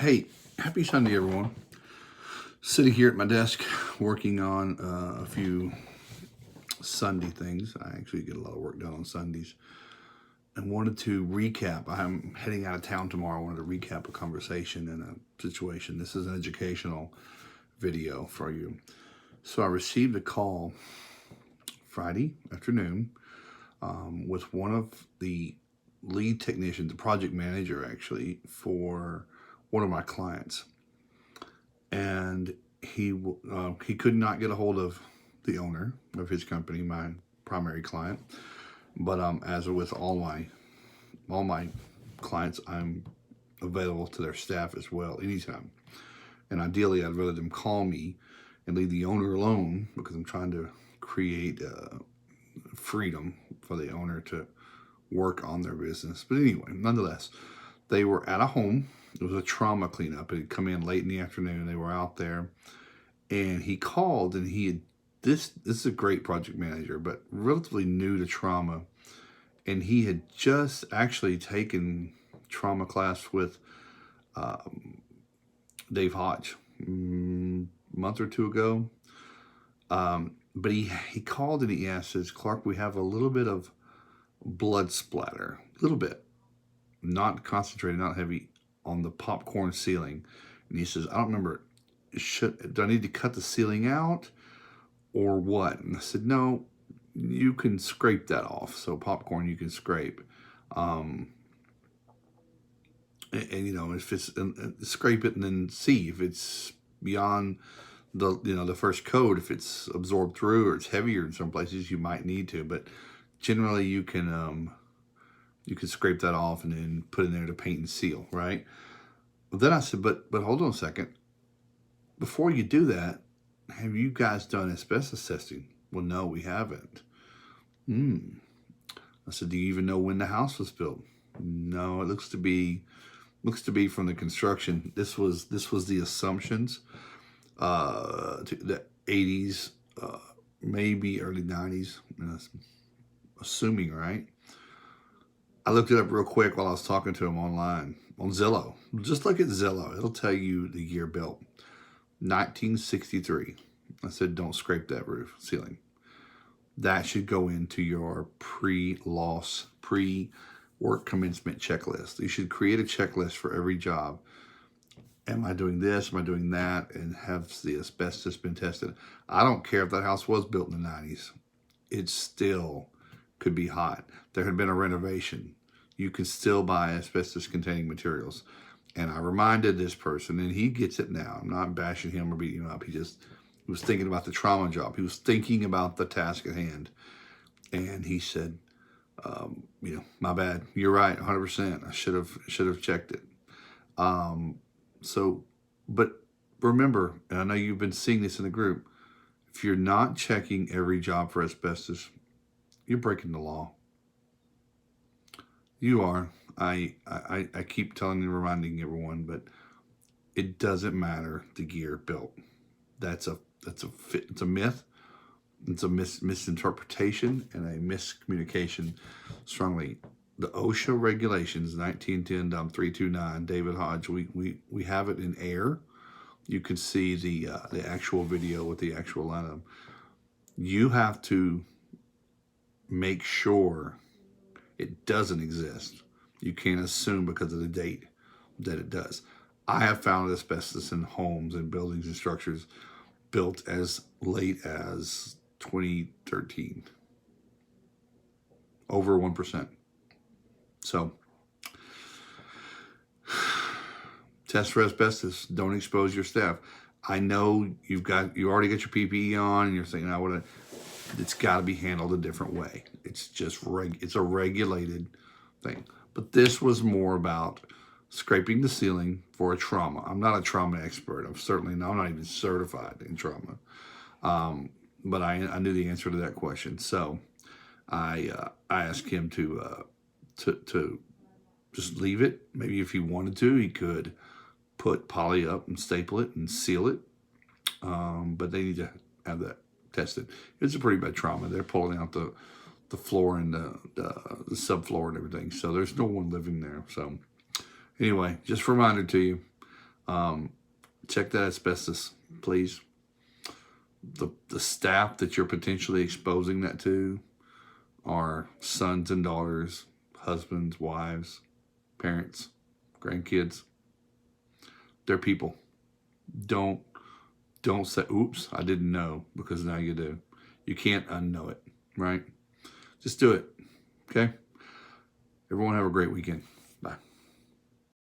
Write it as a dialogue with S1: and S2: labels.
S1: Hey, happy Sunday, everyone. Sitting here at my desk working on a few Sunday things. I actually get a lot of work done on Sundays. And wanted to recap. I'm heading out of town tomorrow. I wanted to recap a conversation and a situation. This is an educational video for you. So I received a call Friday afternoon with one of the lead technicians, the project manager actually, for one of my clients. And he could not get a hold of the owner of his company, my primary client. But as with all my clients, I'm available to their staff as well anytime. And ideally, I'd rather them call me and leave the owner alone, because I'm trying to create freedom for the owner to work on their business. But anyway, nonetheless, they were at a home. It was a trauma cleanup. It had come in late in the afternoon. They were out there, and he called, and he had this is a great project manager, but relatively new to trauma, and he had just actually taken trauma class with Dave Hodge a month or two ago. But he called and he asked, says, "Clark, we have a little bit of blood splatter, a little bit, not concentrated, not heavy, on the popcorn ceiling." And he says, "I don't remember, do I need to cut the ceiling out or what?" And I said, "No, you can scrape that off. So popcorn you can scrape. And if it's, scrape it and then see if it's beyond the first coat, if it's absorbed through or it's heavier in some places, you might need to, but generally you can scrape that off and then put in there to paint and seal, right?" Then I said, but hold on a second. Before you do that, have you guys done asbestos testing? "Well, no, we haven't." I said, "Do you even know when the house was built?" "No, it looks to be from the construction. This was the assumptions, to the 80s, maybe early 90s, assuming, right?" I looked it up real quick while I was talking to him online on Zillow. Just look at Zillow. It'll tell you the year built. 1963. I said, "Don't scrape that roof ceiling. That should go into your pre-loss, pre-work commencement checklist. You should create a checklist for every job. Am I doing this? Am I doing that? And has the asbestos been tested?" I don't care if that house was built in the 90s. It still could be hot. There had been a renovation. You could still buy asbestos-containing materials. And I reminded this person, and he gets it now. I'm not bashing him or beating him up. He was thinking about the trauma job. He was thinking about the task at hand. And he said, "My bad. You're right, 100%. I should have checked it." But remember, and I know you've been seeing this in the group, if you're not checking every job for asbestos, you're breaking the law. You are. I keep telling and reminding everyone, but it doesn't matter the gear built. It's a myth. It's a misinterpretation and a miscommunication strongly. The OSHA regulations, 1910-329, David Hodge, we have it in air. You can see the actual video with the actual line of. You have to make sure it doesn't exist. You can't assume because of the date that it does. I have found asbestos in homes and buildings and structures built as late as 2013. Over 1%. So, test for asbestos. Don't expose your staff. I know you already got your PPE on, and you're thinking, it's got to be handled a different way. It's just it's a regulated thing. But this was more about scraping the ceiling for a trauma. I'm not a trauma expert. I'm not even certified in trauma. But I knew the answer to that question. So I asked him to just leave it. Maybe if he wanted to, he could put poly up and staple it and seal it. But they need to have that tested. It's a pretty bad trauma. They're pulling out the floor and the subfloor and everything. So there's no one living there. So anyway, just a reminder to you, Check that asbestos, please. The staff that you're potentially exposing that to are sons and daughters, husbands, wives, parents, grandkids. They're people. Don't say, oops, I didn't know, because now you do. You can't unknow it, right? Just do it, okay? Everyone have a great weekend.